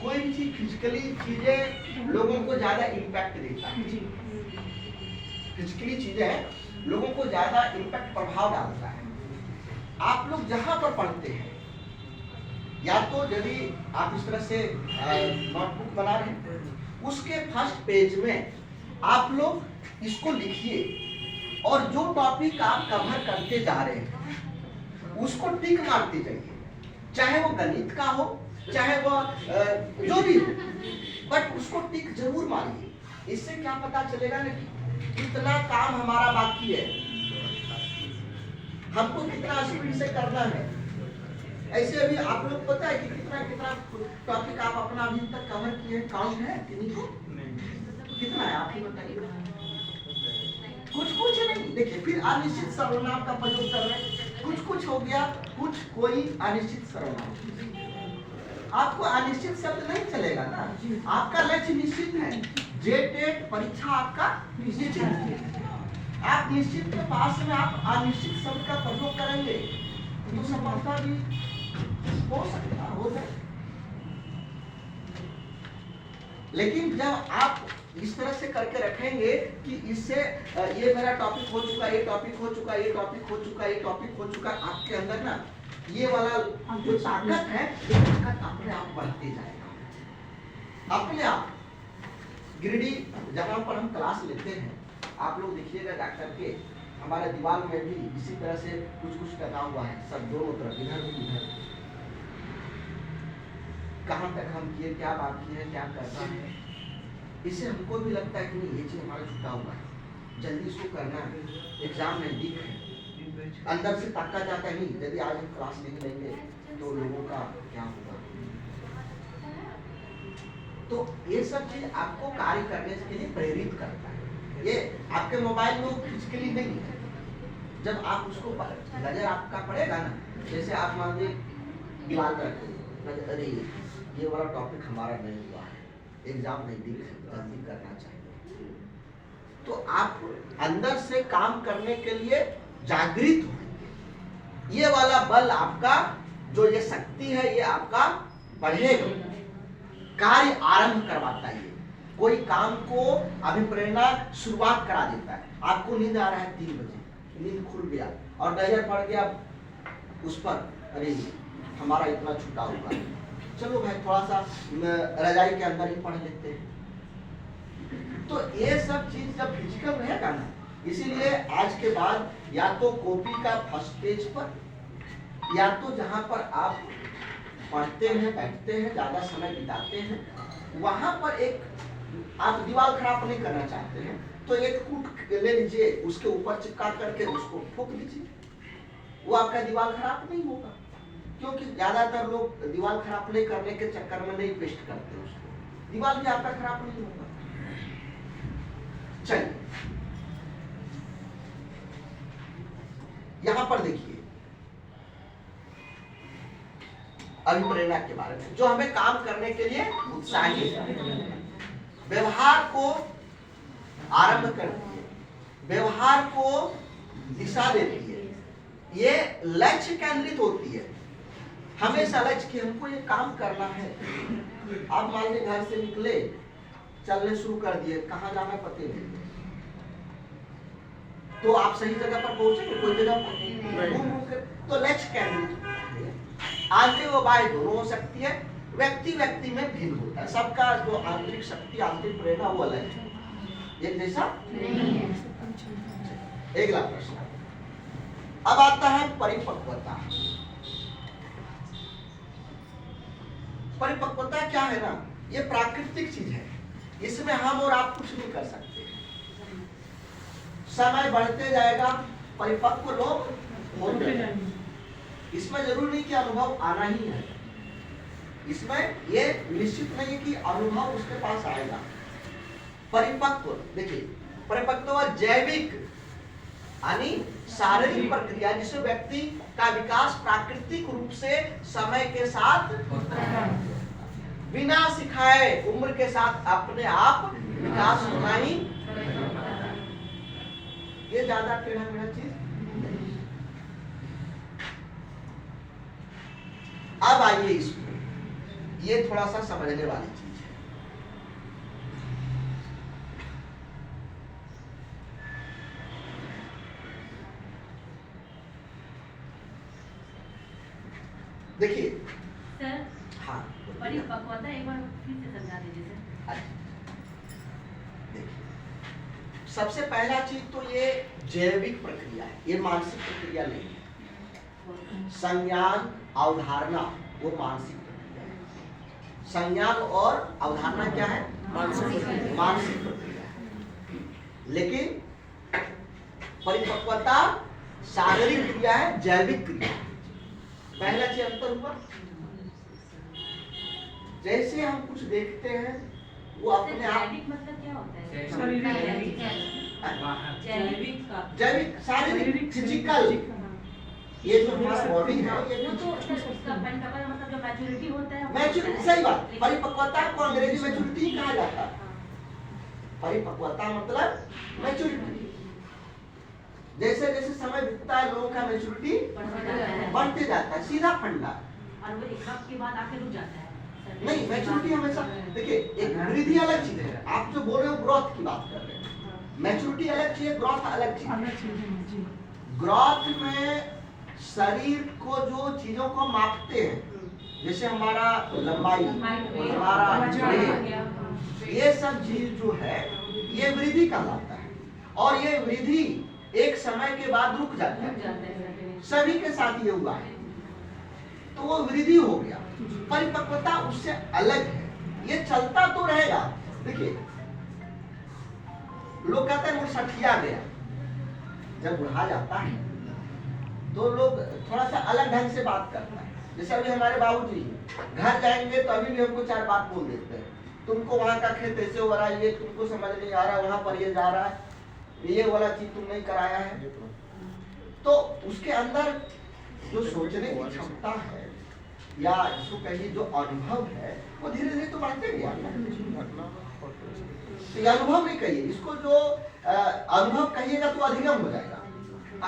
कोई भी चीज फिजिकली चीजें लोगों को ज्यादा इम्पैक्ट देता है। फिजिकली चीजें लोगों को ज्यादा इम्पैक्ट प्रभाव डालता है। आप लोग जहां पर पढ़ते हैं, या तो यदि आप इस तरह से नोटबुक बना रहे हैं, उसके फर्स्ट पेज में आप लोग इसको लिखिए और जो टॉपिक आप कवर करते जा रहे हैं उसको टिक मारते जाइए, चाहे वो गणित का हो, चाहे वो जो भी हो, बट उसको टिक जरूर मारिए। इससे क्या पता चलेगा ना कि कितना काम हमारा बाकी है, हमको कितना स्पीड से करना है। ऐसे अभी आप लोग पता है कि कितना कितना टॉपिक आप अपना अभी तक कवर किए, काउंट है कि नहीं? कितना है आप ही बताइए। कुछ नहीं। देखिए फिर अनिश्चित सर्वनाम का प्रयोग कर रहे हैं, कुछ हो गया, कोई अनिश्चित सर्वनाम। आपको अनिश्चित शब्द नहीं चलेगा ना, आपका लक्ष्य निश्चित है, जेटेट परीक्षा आपका निश्चित है। आप निश्चित के पास में आप अनिश्चित शब्द का प्रयोग करेंगे तो सफलता भी हो सकता हो जाए। लेकिन जब आप इस तरह से करके रखेंगे कि इससे ये मेरा टॉपिक हो चुका, ये टॉपिक हो चुका, ये टॉपिक हो चुका, ये टॉपिक हो चुका, आपके अंदर ना ये वाला जो ताकत है, ये ताकत अपने आप बढ़ती जाएगा अपने आप। गिरिडीह जहाँ पर हम क्लास लेते हैं, आप लोग देखिएगा जाकर के, हमारे दीवार में भी इसी तरह से कुछ लगा हुआ है, सब दोनों तरफ, इधर भी इधर। कहाँ तक हम किए, क्या बाकी है, क्या करना है, इससे हमको भी लगता है कि नहीं ये चीज हमारा छूटा हुआ है, जल्दी इसको करना है, एग्जाम नजदीक है। अंदर से ताका जाता है नहीं, यदि आज हम क्लास नहीं लेंगे तो लोगों का क्या होगा। तो ये सब चीज आपको कार्य करने के लिए प्रेरित करता है। ये आपके मोबाइल में फिजिकली नहीं है, जब आप उसको नजर आपका पड़ेगा ना, जैसे आप मान लीजिए दीवार पर, अरे ये वाला टॉपिक हमारा नहीं हुआ है, एग्जाम नजदीक है, जल्दी करना चाहिए, तो आप अंदर से काम करने के लिए जागृत होंगे। ये वाला बल आपका, जो ये शक्ति है, ये आपका बढ़ेगा, कार्य आरंभ करवाता है। कोई काम को अभिप्रेरणा शुरुआत करा देता है। आपको नींद आ रहा है 3 बजे, नींद खुल गया और नजर पड़ गया उस पर, अरे हमारा इतना छूटा हुआ है, चलो भाई थोड़ा सा रजाई के अंदर ही पढ़ लेते हैं। तो ये सब चीज जब फिजिकल रहेगा ना, इसीलिए आज के बाद या तो कॉपी का फर्स्ट पेज पर, या तो जहां पर आप पढ़ते हैं, बैठते हैं, ज्यादा समय बिताते हैं, वहां पर एक आप दीवार खराब नहीं करना चाहते हैं तो एक कूट ले लीजिए, उसके ऊपर चिपका करके उसको ठोक दीजिए, वो आपका दीवार खराब नहीं होगा। क्योंकि ज्यादातर लोग दीवार खराब नहीं करने के चक्कर में नहीं पेस्ट करते उसको, दीवार भी आपका खराब नहीं होगा। चलिए यहां पर देखिए अभिप्रेरणा के बारे में, जो हमें काम करने के लिए उत्साहित है, व्यवहार को आरंभ करती है, व्यवहार को दिशा देती है, ये लक्ष्य केंद्रित होती है, हमेशा लक्ष्य कि हमको ये काम करना है। आप मान लीजिए घर से निकले, चलने शुरू कर दिए, कहाँ जाना पता नहीं, तो आप सही जगह पर पहुंचेंगे, कोई जगह तो लक्ष्य केंद्रित। आंतरिक व बाह्य दोनों हो सकती है, व्यक्ति व्यक्ति में भिन्न होता है, सबका जो आंतरिक शक्ति, आंतरिक प्रेरणा वो अलग है, एक जैसा नहीं है। अगला प्रश्न अब आता है परिपक्वता। परिपक्वता क्या है ना, ये प्राकृतिक चीज है, इसमें हम और आप कुछ नहीं कर सकते। समय बढ़ते जाएगा, परिपक्व लोग होते जाएंगे, इसमें जरूर नहीं कि अनुभव आना ही है, इसमें ये निश्चित नहीं कि अनुभव उसके पास आएगा। परिपक्व देखिए, परिपक्व जैविक यानी शारीरिक प्रक्रिया, जिससे व्यक्ति का विकास प्राकृतिक रूप से समय के साथ बिना सिखाए उम्र के साथ अपने आप विकास होना ही, ये ज्यादा टेढ़ा मेढ़ा चीज। अब आइए इसमें, ये थोड़ा सा समझने वाली चीज है। देखिए सर, हाँ परिपक्वता एक बार फिर से समझा दीजिए सर। देखिए सबसे पहला चीज तो ये जैविक प्रक्रिया है, ये मानसिक प्रक्रिया नहीं है। संज्ञान अवधारणा वो मानसिक प्रक्रिया है। संज्ञान और अवधारणा क्या है? मानसिक प्रक्रिया है। लेकिन परिपक्वता शारीरिक क्रिया है, जैविक क्रिया है। पहला चीज अंतर हुआ, जैसे हम कुछ देखते हैं वो अपने आप जैविक मतलब क्या होता है? जैविक शारीरिक फिजिकल, ये जो हमारा बॉडी है ये वो तो उसका परिपक्वता मतलब जो मैच्योरिटी होता है, मैच्योरिटी, सही बात। परिपक्वता को अंग्रेजी मैच्योरिटी कहा जाता है। परिपक्वता मतलब मैच्योरिटी। जैसे जैसे समय बीतता है लोगों का मैच्योरिटी बढ़ते जाता है, सीधा फंडा। और वो एक वक्त के बाद आके रुक जाता है। नहीं, मैच्योरिटी हमेशा, देखिए एक वृद्धि अलग चीज है, आप जो बोल रहे हो ग्रोथ की बात कर रहे हैं। मैच्योरिटी अलग चीज है, ग्रोथ अलग चीज है। ग्रोथ में शरीर को जो चीजों को मापते हैं, जैसे हमारा लंबाई, हमारा वेट, ये सब चीज जो है ये वृद्धि कहलाता है। और ये वृद्धि एक समय के बाद रुक जाता है, सभी के साथ ये हुआ है, तो वो वृद्धि हो गया। परिपक्वता उससे अलग है, ये चलता तो रहेगा। देखिए लोग कहते हैं वो सठिया गया, जब बुढ़ा जाता है तो लोग थोड़ा सा अलग ढंग से बात करता है। जैसे अभी हमारे बाबूजी घर जाएंगे तो अभी भी हमको चार बात बोल देते हैं, तुमको वहां का खेत ऐसे हो रहा है, ये तुमको समझ नहीं आ रहा, वहां पर ये जा रहा है, ये वाला चीज तुम नहीं कराया है। तो उसके अंदर जो सोचने की क्षमता है या जिसको कहिए जो अनुभव है वो धीरे धीरे तो बढ़ते गया। ये अनुभव नहीं कहिए इसको, जो अनुभव कहिएगा तो अधिगम हो जाएगा।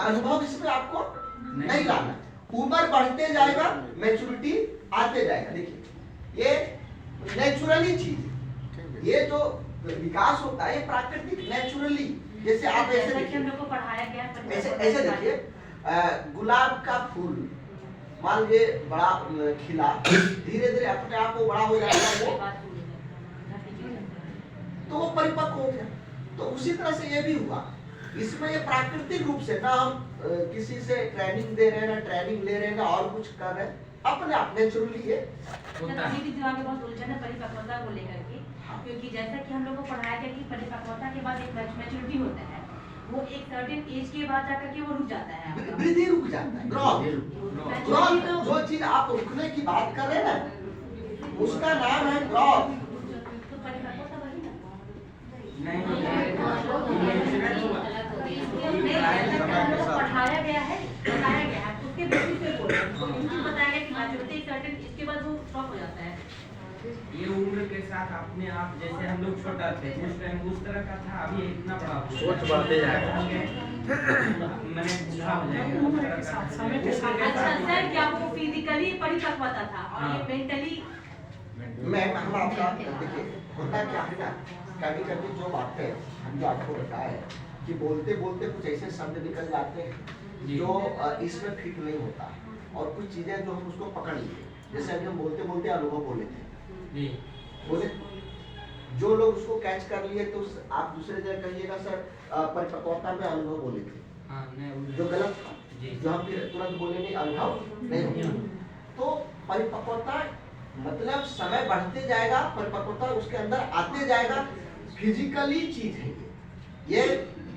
अनुभव इसमें आपको नहीं लाना, उम्र बढ़ते जाएगा, मैच्योरिटी आते जाएगा। देखिए ये नेचुरली चीज, ये जो विकास होता है ये प्राकृतिक नेचुरली। जैसे आप ऐसे देखिए, हम लोग को पढ़ाया गया, ऐसे देखिए गुलाब का फूल मान लीजिए बड़ा खिला, धीरे धीरे अपने आप वो बड़ा हो जाएगा, वो तो वो परिपक्व हो गया। तो उसी तरह से ये भी हुआ, इसमें ये प्राकृतिक रूप से ना हम किसी से ट्रेनिंग दे रहे हैं, ना ट्रेनिंग ले रहे हैं, ना और कुछ कर रहे हैं, अपने आप नेचुरली ये होता है। दिमाग में बहुत उलझन है परिपक्वता को लेकर के, क्योंकि जैसा कि हम लोग को पढ़ाया गया कि परिपक्वता के बाद एक मैच्योरिटी होता है, वो एक सर्टेन एज के बाद जाकर के वो रुक जाता है, वृद्धि रुक जाता है। ग्रोथ, जो चीज आप रुकने की बात कर रहे हैं ना, उसका नाम है ग्रोथ। तो परिपक्वता वही ना पढ़ाया गया है, बताया गया है, उसके बेसिस पे बोल रहे हैं। बताया गया कि मैच्योरिटी एक सर्टेन इसके बाद वो स्टॉप हो जाता है। ये उम्र के साथ अपने आप, जैसे हम लोग छोटा थे उस टाइम उस तरह का था, अभी इतना बड़ा सोच बढ़ते जाएगा, मैंने बूढ़ा हो जाएगा। अच्छा सर, क्या वो फिजिकली परिपक्वता था और ये मेंटली? मैम हम आपका देखिए होता क्या है ना, कभी कभी जो बातें हम जो आपको बताए कि बोलते बोलते कुछ ऐसे शब्द निकल जाते हैं जो इसमें फिट नहीं होता, और कुछ चीजें जो हम उसको पकड़ लिए, जैसे अभी हम बोलते बोलते अनुभव बोले थे, बोले जो लोग उसको कैच कर लिए तो आप दूसरे जगह कहिएगा सर परिपक्वता में अनुभव बोले थे, जो गलत था, जो हम फिर तुरंत बोले नहीं अनुभव नहीं होगा। तो परिपक्वता मतलब समय बढ़ते जाएगा, परिपक्वता उसके अंदर आते जाएगा, फिजिकली चीज है ये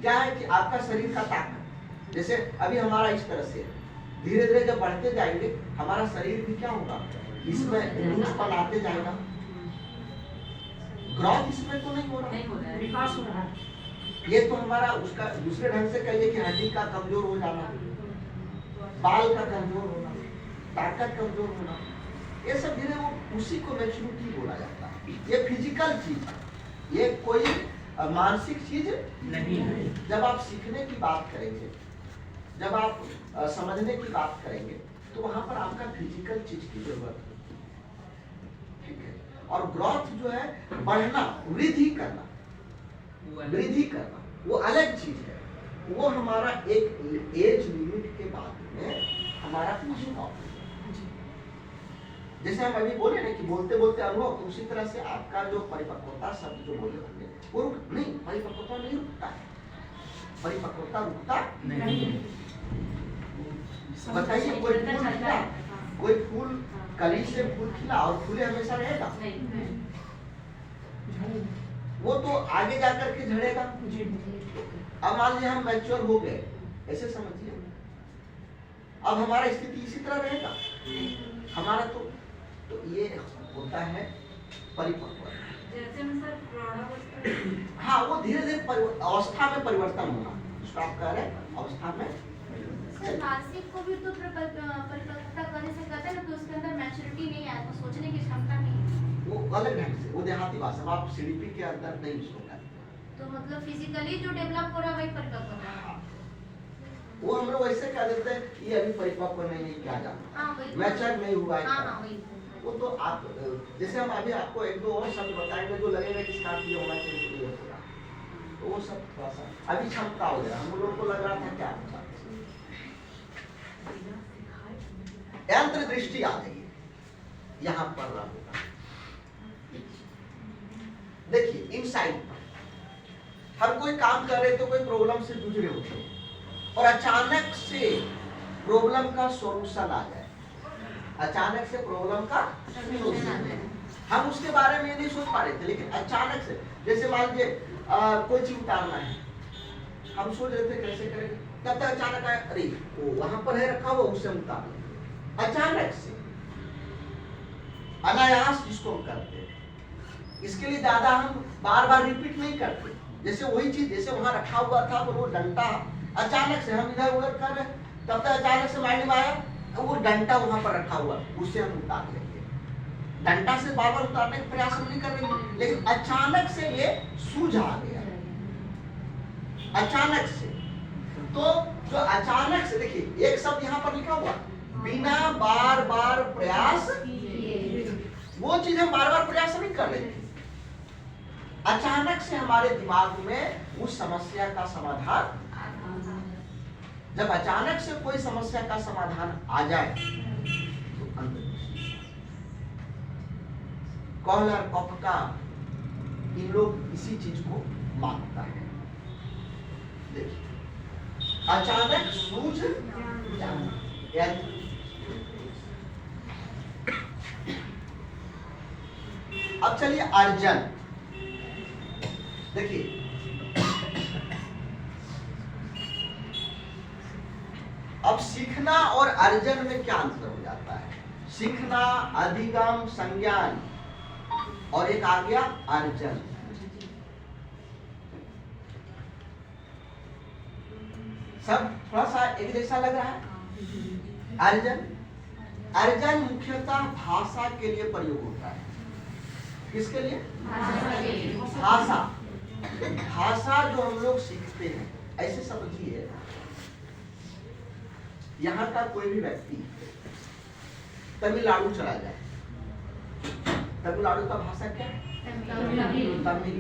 क्या है कि आपका शरीर का ताकत, जैसे अभी हमारा इस तरह से धीरे धीरे जब बढ़ते जाएंगे हमारा शरीर भी क्या होगा, इसमें लूजपन आते जाएगा। ग्रोथ इसमें तो नहीं हो रहा, विकास हो रहा है। ये तो हमारा उसका दूसरे ढंग से कहिए कि हड्डी का कमजोर हो जाना, बाल का कमजोर होना, ताकत कमजोर होना, ये सब धीरे वो उसी को मैच्योरिटी बोला जाता है। ये फिजिकल चीज, ये कोई मानसिक चीज नहीं है। जब आप सीखने की बात करेंगे, जब आप समझने की बात करेंगे, तो वहां पर आपका फिजिकल चीज की जरूरत है। और ग्रोथ जो है बढ़ना, वृद्धि करना, वो अलग चीज है। वो हमारा एक एज लिमिट के बाद में हमारा स्टॉप। जैसे हम अभी बोले ना कि बोलते बोलते अनुभव, तो उसी तरह से आपका जो परिपक्वता शब्द जो बोले होंगे वो नहीं, परिपक्वता नहीं रुकता है, परिपक्वता रुकता नहीं। बताइए कोई फूल खिला, कोई फूल कली से फूल खिला और फूले हमेशा रहेगा? वो तो आगे जाकर के झड़ेगा। अब मान लीजिए हम मैच्योर हो गए, ऐसे समझिए, अब हमारा स्थिति इसी तरह रहेगा हमारा। तो ये होता है परिपक्व। हाँ, वो धीरे धीरे अवस्था में परिवर्तन होना, जिसको आप कह रहे हैं अवस्था में। सर मानसिक को भी तो परिपक्वता करने से कहते हैं ना कि उसके अंदर मैच्योरिटी नहीं है, तो सोचने की क्षमता नहीं है। वो अलग ढंग से, वो देहाती भाषा, आप सीडीपी के अंदर नहीं उसको कहते। तो मतलब फिजिकली जो डेवलप हो रहा है वही परिपक्वता है। वो हम लोग ऐसे कह देते हैं ये अभी परिपक्व नहीं है, क्या जाना, मैच्योर नहीं हुआ है। वो तो आप जैसे हम अभी आपको एक दो और शब्द बताएंगे जो लगेगा कि इसका ये होना चाहिए, ये होगा, तो वो सब थोड़ा सा अभी क्षमता हो गया। हम लोग को लग रहा था क्या यंत्र दृष्टि आ जाएगी यहाँ पर रहा होगा। देखिए इनसाइड हम कोई काम कर रहे तो कोई प्रॉब्लम से जूझ रहे होते और अचानक से प्रॉब्लम का सॉल्यूशन आ जाए, अचानक से प्रॉब्लम का सॉल्यूशन, हम उसके बारे में नहीं सोच पा रहे थे, लेकिन अचानक से, जैसे मान लीजिए कोई चीज उतारना है, हम सोच रहे थे कैसे करेंगे, तब तक अचानक आया, अरे वो वहां पर है रखा हुआ, उससे हम उतार लेंगे। अचानक से, अनायास जिसको हम करते हैं, इसके लिए ज्यादा हम बार बार रिपीट नहीं करते। जैसे वही चीज जैसे वहां रखा हुआ था, वो डंडा अचानक से हम इधर उधर कर रहे, तब तक अचानक से माइंड में आया वो डंडा वहां पर रखा हुआ, उससे हम उतार लेंगे। डंडा से बार बार उतारने का प्रयास हम नहीं कर रहे, लेकिन अचानक से ये सूझ आ गया, अचानक से। तो जो अचानक से, देखिए एक शब्द यहाँ पर लिखा हुआ, बिना बार बार प्रयास, वो चीज हम बार बार प्रयास नहीं कर रहे थे, अचानक से हमारे दिमाग में उस समस्या का समाधान। जब अचानक से कोई समस्या का समाधान आ जाए तो कॉलर कॉफका इन लोग इसी चीज को मानता है। देखिए अचानक सूझ जाना, अब चलिए अर्जन। देखिए अब सीखना और अर्जन में क्या अंतर हो जाता है? सीखना अधिगम संज्ञान और एक आ गया अर्जन। सब थोड़ा सा एक जैसा लग रहा है। अर्जन मुख्यतः भाषा के लिए प्रयोग होता है। किसके लिए? भाषा जो हम लोग सीखते हैं, ऐसे समझिए यहाँ का कोई भी व्यक्ति तमिलनाडु चला जाए, तमिलनाडु का भाषा क्या है? तमिल।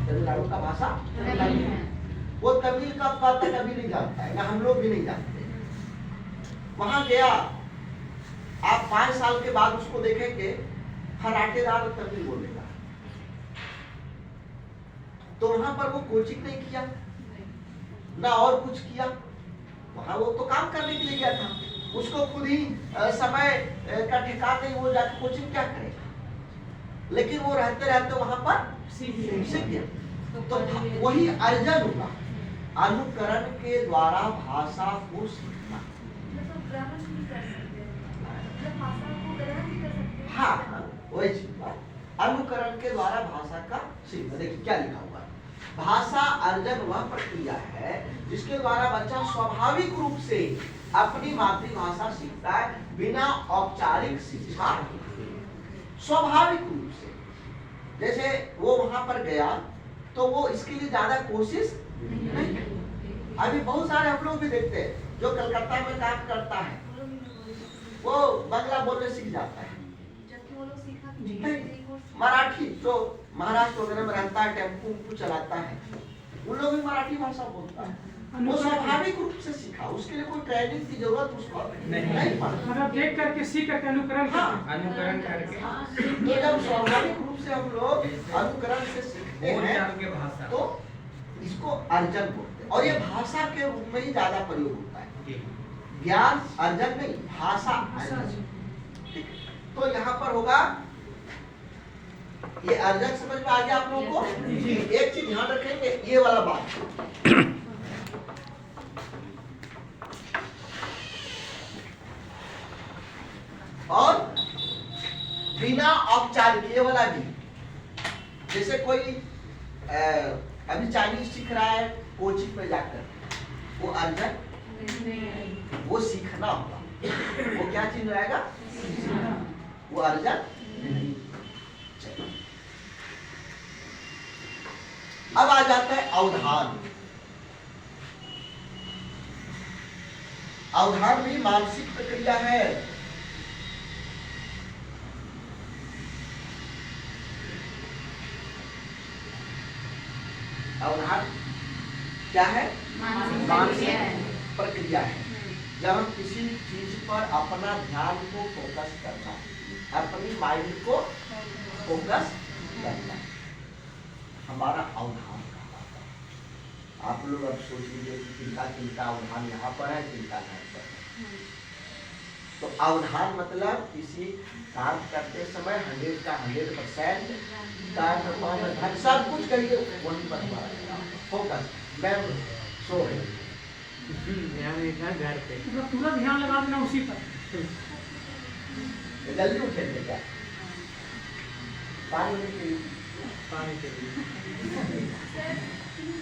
तमिलनाडु का भाषा तमिल है। वो तमिल का पता कभी नहीं जानता है, ना हम लोग भी नहीं जानते। वहां गया, आप 5 साल के बाद उसको देखेंगे फराटेदार तमिल बोलेगा। तो वहां पर वो कोचिंग नहीं किया ना और कुछ किया, वहां वो तो काम करने के लिए गया था, उसको खुद ही समय का ठिकाना नहीं, वो जाकर कोचिंग क्या करेगा, लेकिन वो रहते रहते वहां पर सीख गया। तो वही अर्जन होगा, अनुकरण के द्वारा भाषा को सीखना। हाँ, वही चीज, अनुकरण के द्वारा भाषा का सीखना। देखिए क्या लिखा हुआ है, भाषा अर्जन वह प्रक्रिया है जिसके द्वारा बच्चा स्वाभाविक रूप से अपनी मातृभाषा सीखता है बिना औपचारिक शिक्षा। स्वाभाविक रूप से, जैसे वो वहां पर गया तो वो इसके लिए ज्यादा कोशिश नहीं। अभी बहुत सारे हम लोग भी देखते हैं जो कलकत्ता में काम करता है, वो बंगला बोलने सीख जाता है, जबकि वो लोग सीखा नहीं, मराठी जो महाराष्ट्र वगैरह में रहता है, टेम्पो उम्पो चलाता है, उन लोग भी मराठी भाषा बोलता है। वो स्वाभाविक रूप से सीखा, उसके लिए कोई ट्रेनिंग की जरूरत उसको नहीं पड़ती। मतलब देख करके सीख करके अनुकरण हाँ, अनुकरण करके तो जब स्वाभाविक रूप से हम लोग अनुकरण से सीखते बोल हैं चाल के भाषा तो इसको अर्जन बोलते हैं, और ये भाषा के रूप में ही ज्यादा प्रयोग होता है। ज्ञान अर्जन नहीं, भाषा अर्जन। ठीक है? तो यहाँ पर होगा ये अर्जन, समझ में आ गया आप लोगों को? एक चीज ध्यान रखेंगे, ये वाला बात, और बिना औपचारिक, ये वाला भी, जैसे कोई अभी चाइनीज सीख रहा है कोचिंग में जाकर, वो अर्जन, वो सीखना होगा, वो क्या चीज रहेगा, वो अर्जन। अब आ जाता है अवधान। अवधान भी मानसिक प्रक्रिया है। अवधान क्या है, मानसिक प्रक्रिया है। जब हम किसी चीज पर अपना ध्यान को फोकस करना है, अपनी माइंड को फोकस करना है, हमारा अवधान कहलाता है। आप लोग अब सोच लीजिए कि किनका किनका अवधान यहाँ पर है, किनका घर पर है। तो अवधान मतलब किसी काम करते समय 100 का 100% ध्यान, सब कुछ करिए वहीं पर हमारा फोकस। मैं सो रही घर पे मतलब पूरा ध्यान लगा देना उसी पर। जल्दी उठेंगे क्या, पानी के लिए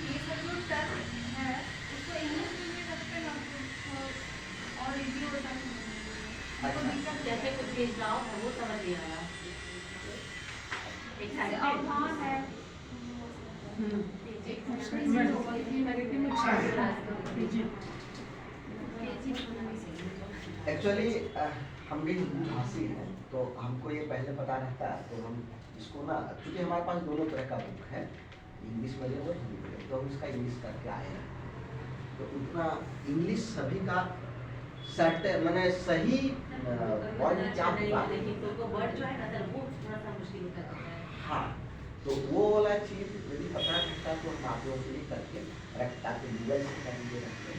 ये सब जो टर्म है उसको इंग्लिश में भी रखते हैं और इजी होता है। जैसे कुछ चीज जाओ वो समझ नहीं आ रहा। जैसे अवधान है, एक्चुअली हम भी हिंदी भाषी हैं, तो हमको ये पहले पता रहता है, तो हम इसको ना, क्योंकि हमारे पास दोनों तरह का बुक है, इंग्लिश मीडियम और हिंदी मीडियम, तो हम इसका इंग्लिश करके आए हैं। तो उतना इंग्लिश सभी का सेट, मैंने सही वर्ड क्या होगा, वर्ड जो है ना सर वो थोड़ा सा मुश्किल होता है। हाँ, तो वो वाला चीज यदि पता रहता तो हम आप लोगों के लिए करके रखता, ताकि गूगल से करेंगे रखते।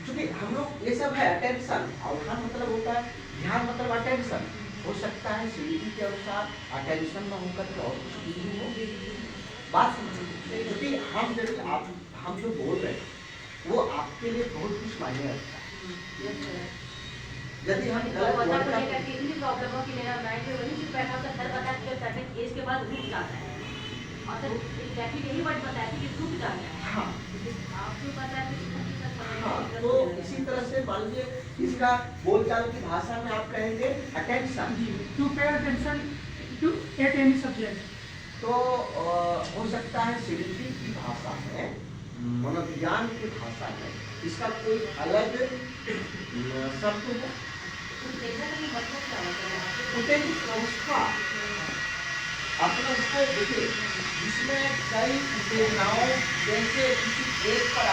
क्योंकि हम लोग ये सब है अटेंशन, अवधान मतलब होता है ध्यान, मतलब अटेंशन हो सकता है सीढ़ी के अनुसार अटेंशन में होकर के और कुछ भी हो। बात समझिए, क्योंकि हम जब हम जो बोल रहे हैं वो आपके लिए बहुत कुछ मायने रखता है। यदि हम गलत वर्ड का प्रॉब्लम हो कि मेरा माइंड वही चीज बैठा होता है, सर बता कि सर्टेन एज के बाद रुक जाता है, और सर एग्जैक्टली यही वर्ड बताया कि रुक जाता है। हाँ, आपको पता है हाँ, तो इसी तरह से मान लीजिए इसका बोलचाल की भाषा में आप कहेंगे attention, to pay attention to at any subject. तो हो सकता है सिरिटी की भाषा है, मनोविज्ञान की भाषा है, इसका कोई अलग शब्द है, उत्तेजित अवस्था। अपने उसको देखिए, जिसमें कई उत्तेजनाओं जैसे किसी एक पर